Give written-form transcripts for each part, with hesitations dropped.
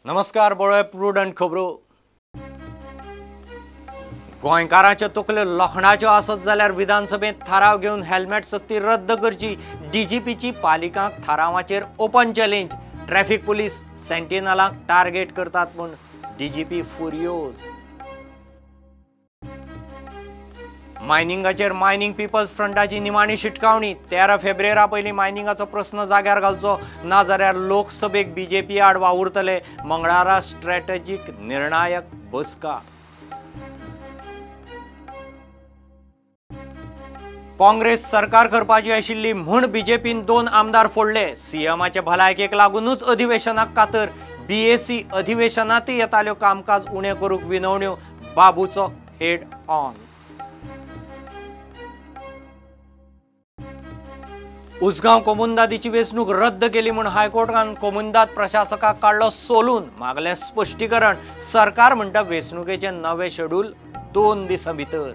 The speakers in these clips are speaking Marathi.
नमस्कार बळे प्रुडंट खबरो गोंयकारांचे तकल्यो लोखंडाच्यो आसत जाल्यार विधानसभेत थाराव घेवन हेल्मेट सक्ती रद्द करची डीजीपीची पालिकांक थारावाचेर ओपन चॅलेंज ट्रॅफिक पुलीस सेंटिनलांक टार्गेट करतात म्हूण डीजीपी फुरियोज मायनिंगाचेर मायनिंग पीपल्स फ्रंटाची निमाणी शिटकावणी 13 फेब्रुवारा पयलीं मायनिंगाचो प्रस्न जाग्यार घालचो ना जाल्यार लोकसभेक बीजेपी आड वावुरतले मंगळारा स्ट्रॅटेजीक निर्णायक बसका काँग्रेस सरकार करपाची आशिल्ली म्हूण बीजेपीन 2 आमदार फोडले सीएमाचे भलायकेक लागूनच अधिवेशनाक कातर बीएसी अधिवेशनांतय येताल्यो कामकाज उणें करूंक विनवण्यो बाबूचो हेड ऑन उसगांव कोमुनदादीची वेंचणूक रद्द केली म्हूण हायकोर्टान कोमुनदाद प्रशासकाक काडलो सोलून मागलें स्पश्टीकरण सरकार म्हणटा वेंचणुकेचें नवें शेड्यूल 2 दिसां भितर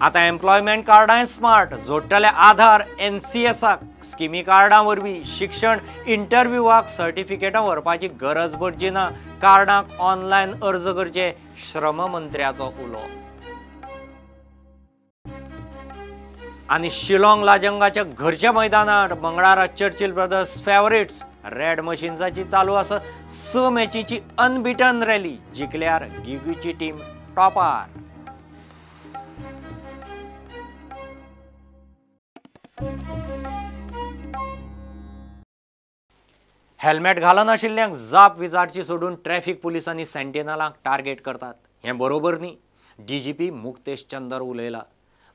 आता एम्प्लॉयमेंट कार्डांय स्मार्ट जोडटले आधार एनसीएसाक स्किमी कार्डां वरवीं शिक्षण इंटरव्यूवाक सर्टिफिकेटां व्हरपाची गरज पडची ना कार्डांक ऑनलायन अर्ज करचे श्रम मंत्र्याचो उलो आनी शिलाँग लाजंगाच्या घरच्या मैदानार मंगळारा चर्चिल ब्रदर्स फेवरेट्स रेड मशीन्साची चालू आसा 6 मॅचीची अनबिटन रॅली जिखल्यार गिगूची टीम टॉपार हेल्मेट घालनाशिल्ल्यांक जाप विचारची सोडून ट्रॅफिक पुलिसांनी सेंटिनलांक टार्गेट करतात हें बरोबर न्ही डीजीपी मुक्तेश चंदर उलयला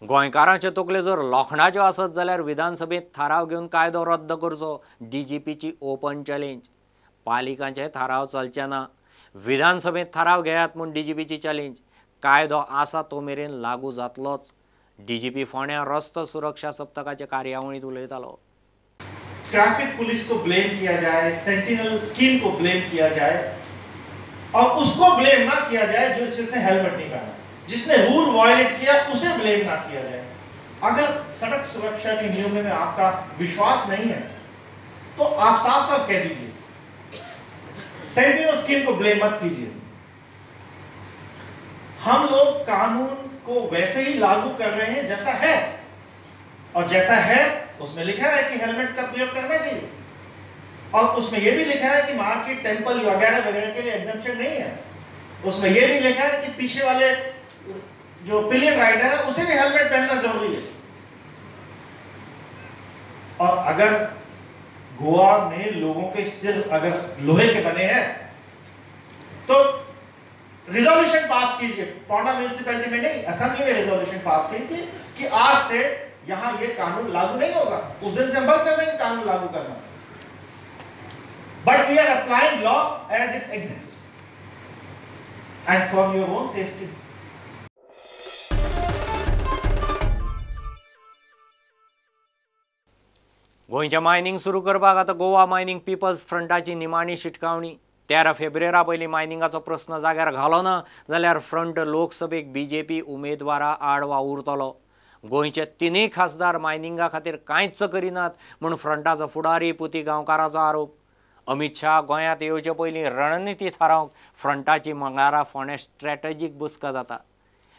गोंयकारांचे तकले जर लोखंडाच्यो आसत जाल्यार विधानसभेत थाराव घेवन कायदो रद्द करचो डीजीपीची ओपन चॅलेंज पालिकांचे थाराव चलचे ना विधानसभेत थाराव घेयात म्हूण डीजीपीची चॅलेंज कायदो आसा तो मेरेन लागू जातलोच डीजीपी फोंड्या रस्तो सुरक्षा सप्तकाचे कार्यावळींत उलयतालो ट्रैफिक पुलिस को ब्लेम किया जाए, सेंटिनल स्कीम को ब्लेम किया जाए और उसको ब्लेम ना किया जाए जो जिसने हेलमेट नहीं पहना, जिसने रूल वायलेट किया उसे ब्लेम ना किया जाए। अगर सड़क सुरक्षा के नियमों में आपका विश्वास नहीं है तो आप साफ साफ कह दीजिए, सेंटिनल स्कीम को ब्लेम मत कीजिए। हम लोग कानून को वैसे ही लागू कर रहे हैं जैसा है और जैसा है उसमें लिखा है कि हेलमेट का प्रयोग करना चाहिए और उसमें यह भी लिखा है कि मार्केट टेंपल वगैरह वगैरह के लिए एग्जम्पशन नहीं है। उसमें यह भी लिखा है कि पीछे वाले जो पिलियन राइडर है उसे भी हेलमेट पहनना जरूरी है। और अगर गोवा में लोगों के सिर अगर लोहे के बने हैं तो रिजोल्यूशन पास कीजिए, पौंडा म्यूनिसिपैलिटी में नहीं असेंबली में रिजोल्यूशन पास कीजिए कि आज से यहां ये कानून लागू नहीं होगा। उस दिन से हम बंद कर देंगे कानून लागू करना, but we are applying law as it exists and for your own safety. गोंयच्या मायनिंग सुरू करपाक आतां गोवा मायनिंग पीपल्स फ्रंटाची निमाणी शिटकावणी 13 फेब्रुवारा पयलीं मायनिंगाचो प्रस्न जाग्यार घालो ना जाल्यार फ्रंट लोकसभेक बीजेपी उमेदवारा आड वावुरतलो गोंयचे 3 खासदार मायनिंगा खातीर कांयच करिनात म्हूण फ्रंटाचो फुडारी पुती गांवकाराचो आरोप अमित शाह गोंयांत येवचे पयलीं रणनिती थारावंक फ्रंटाची मंगळारा फोंड्या स्ट्रॅटेजीक बसका जाता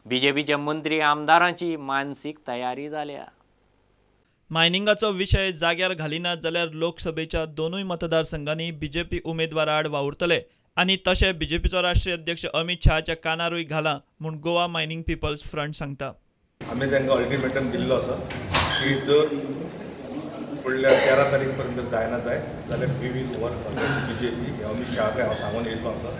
बीजेपीचे मंत्री आमदारांची मानसीक तयारी जाल्या मायनिंगाचो विशय जाग्यार घालिनात जाल्यार लोकसभेच्या 2 मतदारसंघांनी बीजेपी उमेदवार आड वावुरतले आनी तशें बीजेपीचो राष्ट्रीय अध्यक्ष अमित शहाच्या कानारूय घाला म्हूण गोवा मायनिंग पीपल्स फ्रंट सांगता आम्ही तांकां अल्टिमेटम दिल्लो आसा की जर फुडल्या 13 तारीख पर्यंत जायना जाल्यार we will work BJP Amit शहाक हांव सांगून येयल्लो आसा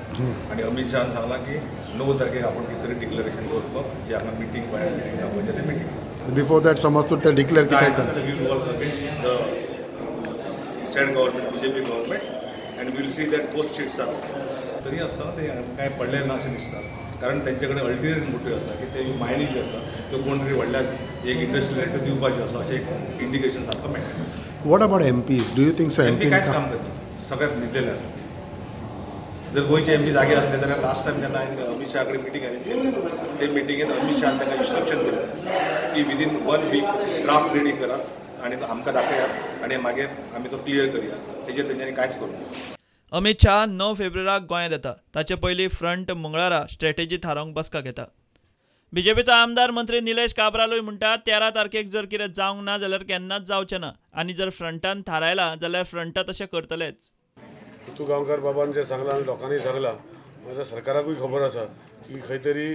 आनी अमित शहान सांगला की 9 तारखेक आपण कितें तरी डिक्लेरेशन करतलो जे हांगा मिटींग म्हणजे ते मिटींग बिफोर दॅट समज तूं तें डिक्लेअर केलें we will work against the state government BJP government and will see that post seats are तरी आसतना ते कांय पडलें ना अशें दिसता कारण त्यांचे कडेन अल्टरनेट मोटीव आसा की ते मायनिंग जे आसा त्यो कोण तरी व्हडल्या एक इंडस्ट्रियलिस्ट दिवपाचें आसा अशें एक इंडिकेशन सारको मेळटा what about MPs do you think so MP कांयच काम करता सगळ्यात न्हिदलेले आसा जर गोयचे एमपी जागे असले जाल्यार लास्ट टायम जेन्ना हांवें अमित शाह कडेन मिटींग अरेंज केली ते मिटींगेंत अमित शाहान तांकां इन्स्ट्रक्शन दिलें की विदीन 1 वीक ड्राफ्ट रेडी करात आनी तो आमकां दाखयात आनी मागीर आमी तो क्लियर करया. तेजेर तेंच्यांनी कांयच करूंक. अमित शाह 9 फेब्रुवाराक गोंयांत येता. ताचे पयलीं फ्रंट मंगळारा स्ट्रॅटेजी थारावंक बसका घेता. बीजेपीचो आमदार मंत्री निलेश काब्रालूय म्हणटा 13 तारखेक जर कितें जावंक ना जाल्यार केन्नाच जावचें ना आनी जर फ्रंटान थारायला जाल्यार फ्रंटा तशें करतलेच. तू गांवकार बाबान जे सांगलां आनी लोकांनी सांगलां माझ्या सरकाराकूय खबर आसा की खंय तरी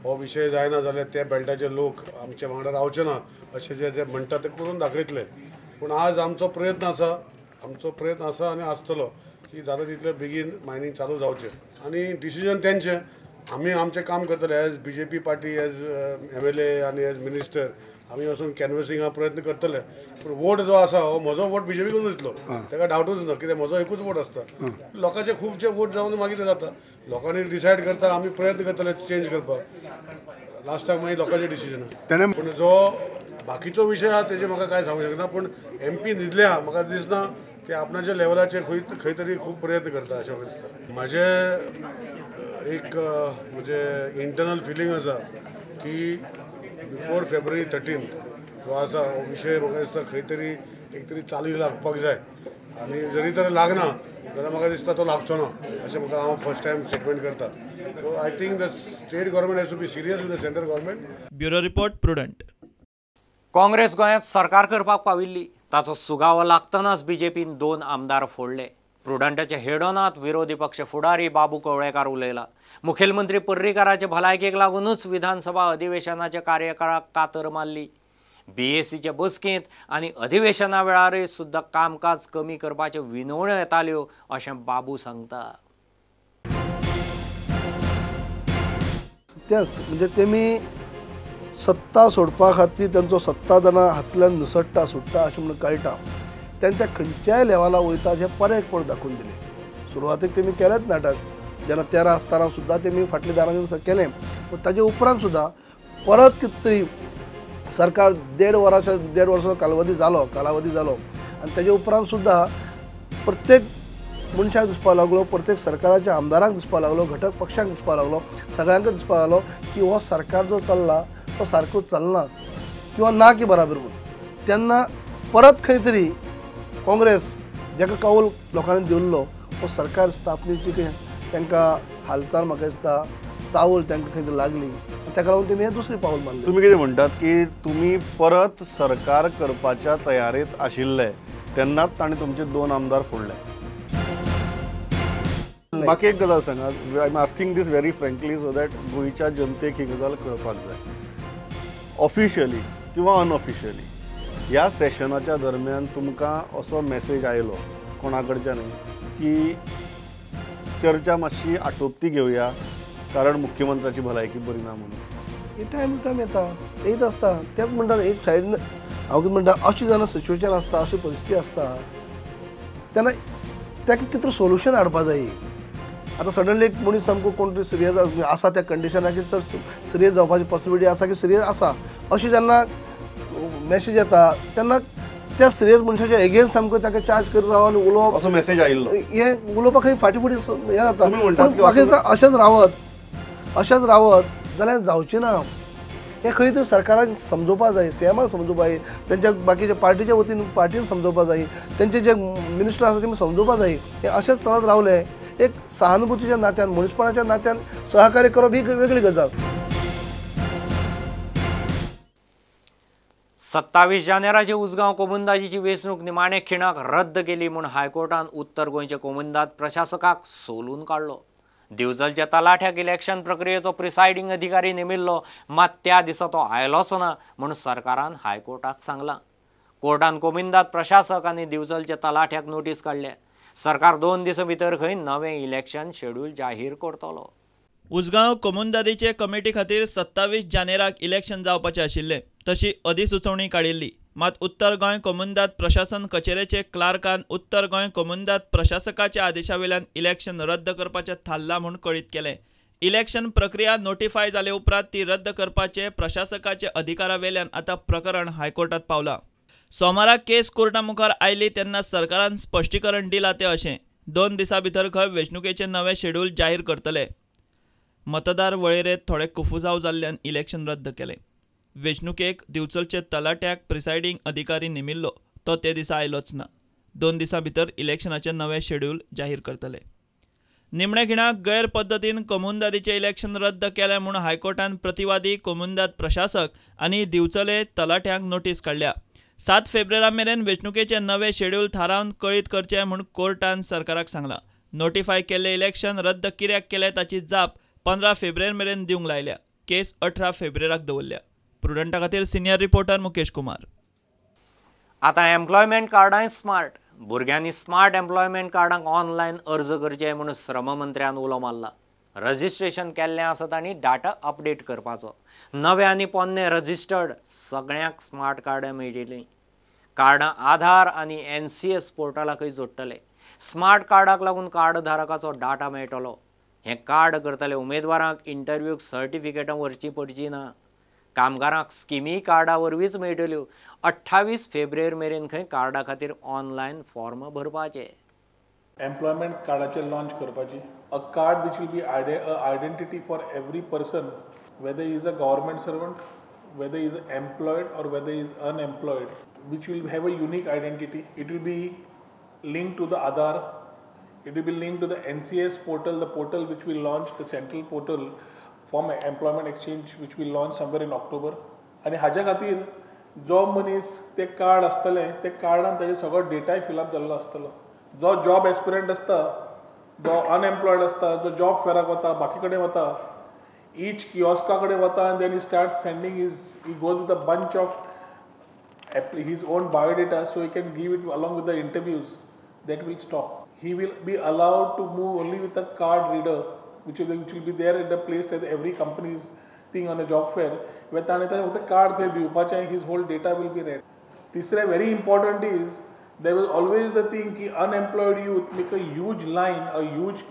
हो विशय जायना जाल्यार त्या बेल्टाचे लोक आमचे वांगडा रावचे ना अशें जे म्हणटा ते करून दाखयतले. पूण आज आमचो प्रयत्न आसा आनी आसतलो की जाता तितले बेगीन मायनींग चालू जावचें आनी डिसिजन तेंचें. आमी आमचें काम करतले as BJP party as MLA आनी एज मिनिस्टर आमी वचून कॅनवसिंगा प्रयत्न करतले. पूण वोट जो आसा हो म्हजो वोट BJP करून दितलो ताका डावटूच ना कित्याक म्हजो एकूच वोट आसता. लोकांचे खुबशे वोट जावन मागीर जाता लोकांनी डिसायड करता आमी प्रयत्न करतले चेंज करपाक लास्टाक मागीर लोकांचे डिसिजन. पूण जो बाकीचो विशय आहा तेजे म्हाका कांय सांगूंक शकना. पूण MP न्हिदल्या म्हाका दिसना ते आपणाच्या लेवलाचेर खंय तरी खूब प्रयत्न करता अशें म्हाका दिसता. म्हाजें एक म्हणजे इंटरनल फिलींग आसा की बिफोर फेब्रुवारी 13 जो आसा हो विशय म्हाका दिसता खंय तरी एक तरी चाली लागपाक जाय आनी जरी तर लागना जाल्यार म्हाका दिसता तो लागचो ना अशें म्हाका हांव फर्स्ट टायम स्टेटमेंट करता. So I think the state government has to be serious with the central government. Bureau report prudent. Congress गोंयांत सरकार करपाक पाविल्ली ताचो सुगावो लागतनाच BJPन 2 आमदार फोडले. प्रुडंटाच्या हेडोनात विरोधी पक्ष फुडारी बाबू कवळेकार उलयला. मुखेलमंत्री पर्रीकाराचे भलायकेक लागूनच विधानसभा अधिवेशनाच्या कार्यकाळाक कातर मारली. BACचे बसकेंत आनी अधिवेशना वेळारय सुद्दां कामकाज कमी करपाच्यो विनवण्यो येताल्यो अशें बाबू सांगता. तेच म्हणजे तेमी सत्ता सोडपा खातीर तांचो सत्ता जाणा हातल्यान निसट्टा सुट्टा अशें म्हणून कळटा. तेन्ना त्या खंयच्याय लेवलार वयतात हें परेकपण दाखोवन दिलें. सुरवातेक तेमी केलेंच नाटक जेन्ना 13 आसतना सुद्दां तेमी फाटल्या दारान केलें. पूण ताजे उपरांत सुद्दां परत कितें तरी सरकार 1.5 वर्साचो कालावधी जालो आनी ताजे उपरांत सुद्दां प्रत्येक मनशाक दिसपाक लागलो प्रत्येक सरकाराच्या आमदारांक दिसपाक लागलो घटक पक्षांक दिसपाक लागलो सगळ्यांक दिसपाक लागलो की हो सरकार जो चल्ला तो सारको चलना किंवा ना की बराबर म्हणून. तेन्ना परत खंय तरी काँग्रेस जाका कौल लोकांनी दिल्लो हो सरकार स्थापनेची तांकां हालचाल म्हाका दिसता चावल तांकां खंय तरी लागली ताका लागून तेमी हें दुसरें पावल मारलें. तुम्ही कितें म्हणटात की तुम्ही परत सरकार करपाच्या तयारेत आशिल्ले तेन्नाच ताणें तुमचे 2 आमदार फोडले. म्हाका एक गजाल सांगात. I am asking this very frankly so that गोंयच्या जनतेक ही गजाल कळपाक जाय. ऑफिशियली किंवा अनऑफिशियली ह्या सेशनाच्या दरम्यान तुमकां असो मेसेज आयलो कोणा कडच्यान की चर्चा मातशी आटोपती घेवया कारण मुख्यमंत्र्याची भलायकी बरी ना म्हणून. टायम टू टायम येत आसता. तेच म्हणटा एक सायडीन हांव कितें म्हणटा अशें जेन्ना सिच्युएशन आसता अशी परिस्थिती आसता तेन्ना ताका कितें सोल्युशन हाडपा जाय. आतां सडनली एक मनीस सामको कोण तरी सिरियस आसा त्या कंडिशनाचेर चड सिरियस जावपाची पॉसिबिलिटी आसा की सिरियस आसा अशी जेन्ना मॅसेज येता तेन्ना त्या सिरियस मनशाच्या एगेन्स्ट सामको ताका चार्ज करून रावन उलोवप असो मेसेज आयिल्लो हें उलोवपाक खंय फाटी फुटी हें जाता. तुमी म्हणटात की म्हाका दिसता अशेंच रावत जाल्यार जावचें ना. हें खंय तरी सरकारान समजोवपाक जाय CMाक समजोवपाक जाय तेंच्या बाकीच्या पार्टीच्या वतीन पार्टीन समजोवपाक जाय तेंचे जे मिनिस्टर आसा तेमी समजोवपाक जाय. हें अशेंच चलत रावलें एक सहानुभुतीच्या नात्यान मनीसपणाच्या नात्यान सहकार्य करप ही वेगळी गजाल. 27 जानेराची उसगांव कोमुंदाजीची वेंचणूक निमाणे खिणाक रद्द केली म्हूण हायकोर्टान उत्तर गोंयचे कोमुंदाद प्रशासकाक सोलून काडलो. दिवचलच्या तलाठ्याक इलेक्शन प्रक्रियेचो प्रिसायडींग अधिकारी नेमिल्लो मात त्या दिसा तो आयलोच ना म्हूण सरकारान हायकोर्टाक सांगलां. कोर्टान कोमुंदाद प्रशासक आनी दिवचलच्या तलाठ्याक नोटीस काडल्या. सरकार 2 दिसां भितर खंय नवें इलेक्शन शेड्यूल जाहीर करतलो. उसगांव कोमुंदादीचे कमिटी खातीर 27 जानेराक इलेक्शन जावपाचें आशिल्लें तशी अधिसुचोवणी काडिल्ली. मात उत्तर गोंय कोमुंदाद प्रशासन कचेरेचे क्लार्कान उत्तर गोंय कोमुंदाद प्रशासकाच्या आदेशावेल्यान इलेक्शन रद्द करपाचें थारलां म्हूण कळीत केलें. इलेक्शन प्रक्रिया नोटिफाय जाले उपरांत ती रद्द करपाचे प्रशासकाचे अधिकारावेल्यान आतां प्रकरण हायकोर्टात पावलां. सोमाराक केस कोर्टा मुखार आयली तेन्ना सरकारान स्पश्टीकरण दिलां तें अशें 2 दिसां भितर खंय वेंचणुकेचे नवे शेड्यूल जाहीर करतले. मतदार वळेरेंत थोडे कुफुजाव जाल्ल्यान इलेक्शन रद्द केलें. वेंचणुकेक दिवचलचे तलाट्याक प्रिसायडींग अधिकारी नेमिल्लो तो ते दिसा आयलोच ना. 2 दिसां भितर इलेक्शनाचे नवे शेड्यूल जाहीर करतले. निमणे खिणाक गैर पद्दतीन कोमुनदादीचें इलेक्शन रद्द केलें म्हूण हायकोर्टान प्रतिवादी, कोमुनदाद प्रशासक आनी दिवचले तलाट्यांक नोटीस काडल्या. 7 फेब्रुवारी मेरेन वेंचणुकेचे नवे शेड्यूल थारावन कळीत करचें म्हूण कोर्टान सरकाराक सांगलां. नोटिफाय केल्लें इलेक्शन रद्द कित्याक केलें ताची जाप 15 फेब्रुवारी मेरेन दिवंक लायल्या. केस 18 फेब्रुवाराक दवरल्या. प्रुडंटा खातीर सिनियर रिपोर्टर मुकेश कुमार. आतां एम्प्लॉयमेंट कार्डांय स्मार्ट. भुरग्यांनी स्मार्ट एम्प्लॉयमेंट कार्डांक ऑनलायन अर्ज करचे म्हणून श्रम मंत्र्यान उलो मारला. रजिस्ट्रेशन केल्लें आसत आनी डाटा अपडेट करपाचो. नवे आनी पोन्ने रजिस्टर्ड सगळ्यांक स्मार्ट कार्डां मेळटलीं. कार्डां आधार आनी NCS पोर्टलाकय जोडटले. स्मार्ट कार्डाक लागून कार्ड धारकाचो डाटा मेळटलो. हें कार्ड करतले उमेदवारांक इंटरव्यूक सर्टिफिकेटां व्हरचीं पडचीं ना. कामगारांक स्किमी कार्डा वरवींच मेळटल्यो. 28 फेब्रुवारी मेरेन खंय कार्डा खातीर ऑनलायन फॉर्म भरपाचे. एम्प्लॉयमेंट कार्डाचे लॉन्च करपाची. A card which will be identity for every person, whether is a government servant, whether is employed or whether is unemployed, which will have a unique identity. It will be linked to the Aadhaar. It will be linked to the NCS portal, the portal which will launch, the central portal from employment exchange which will launch somewhere in October. आणि हाज्या खातीर जो मनीस ते कार्ड आसतलें ते कार्डान ताजे सगळो डेटाय फिलअप जाल्लो आसतलो. जो जॉब एस्पिरंट आसता, जो अनएम्प्लॉयड आसता, जो जॉब फेराक वता, बाकी कडेन वता, ईच किऑस्का कडेन वता and then he starts sending he goes with a bunch of his own biodata so he can give it along with the interviews. That will stop. He will be allowed to move only with a card reader which will be there at the place at every company's thing on a job fair. Where ताणें फक्त कार्ड थंय दिवपाचें, his whole data will be read. तिसरें very important is there was always the thing कि unemployed youth make a huge line, a huge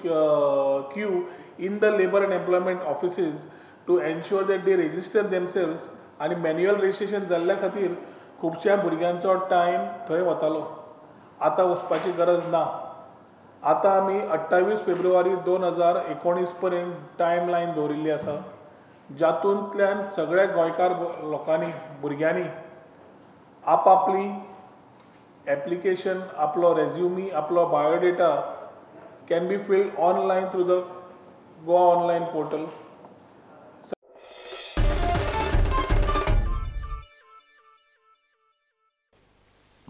queue in the labor and employment offices to ensure that they register themselves. आणि मॅन्युअल रजिस्ट्रेशन जाल्ल्या खातीर खुबश्या भुरग्यांचो टायम थंय वतालो. आतां वचपाची गरज ना. आतां आमी 28 फेब्रुवारी 2019 पर्यंत टायम लायन दवरिल्ली आसा, जातूंतल्यान सगळ्या गोंयकार लोकांनी, भुरग्यांनी आपआपली एप्लिकेशन, आपलो रेज्युमी, आपलो biodata can be filled online through the Goa online portal.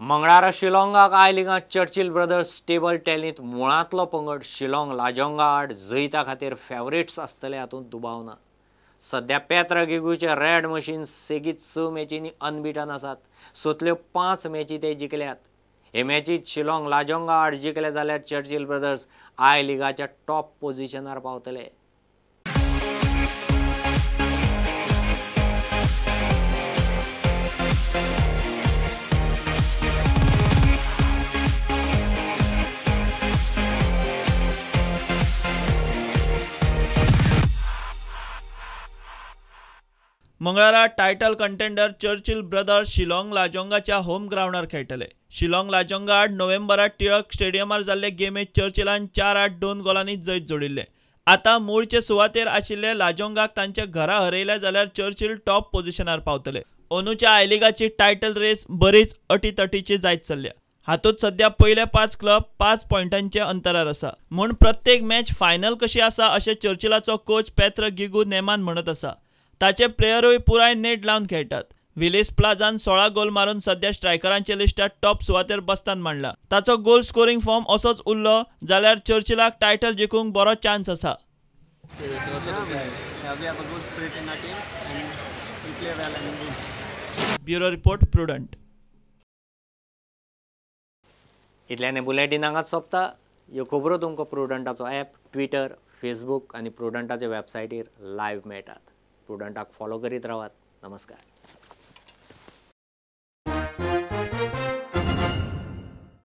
मंगळारा शिलाँगाक आय लिगांत चर्चिल ब्रदर्स टेबल टेनींत मुळांतलो पंगड शिलाँग लाजोंगा आड जैता खातीर फेवरेट्स आसतले हातूंत दुबाव ना. सध्या पेत्रा गिगूचे रेड मशीन्स सेगीत 6 मॅचींनी अनबिटन आसात. सोतल्यो 5 मॅची ते जिखल्यात. हे मॅचीत शिलाँग लाजोंगा आड जिखले जाल्यार चर्चिल ब्रदर्स आय लिगाच्या टॉप पोझिशनार पावतले. मंगळारा title contender Churchill Brothers Shillong लाजोंगाच्या होम ग्राउंडार खेळटले. शिलाँग लाजोंगा आड नोव्हेंबरात टिळक स्टेडियमार जाल्ले गेमेत चर्चिलान 4-8-2 गोलांनी जैत जोडिल्ले. आतां मूळचे सुवातेर आशिल्ले लाजोंगाक तांच्या घरा हरयले जाल्यार चर्चिल टॉप पोझिशनार पावतले. अंदूच्या आय लिगाची टायटल रेस बरीच अटीतटीची जायत चल्ल्या. हातूंत सध्या पयले 5 क्लब 5 पॉयंटांचे अंतरार आसा. म्हूण प्रत्येक मॅच फायनल कशी आसा अशें चर्चिलाचो कोच पेत्र गिगू नेमान म्हणत आसा. ताचे प्लेयरूय पुराय नेट लावन खेळटात. विलीस प्लाझान 16 गोल मारून सध्या स्ट्रायकरांच्या लिस्टात टॉप सुवातेर बसतान मांडला. ताचो गोल स्कोरिंग फॉर्म असोच उरलो जाल्यार चर्चिलाक टायटल जिखूंक बरो चान्स आसा. Bureau report Prudent. इतल्याने बुलेटीन हांगाच सोंपता. ह्यो खबरो तुमकां प्रुडंटाचो ॲप, ट्विटर, फेसबूक आनी प्रुडंटाचे वेबसायटीर लायव्ह मेळटात. प्रुडंटाक फॉलो करीत रावात. नमस्कार.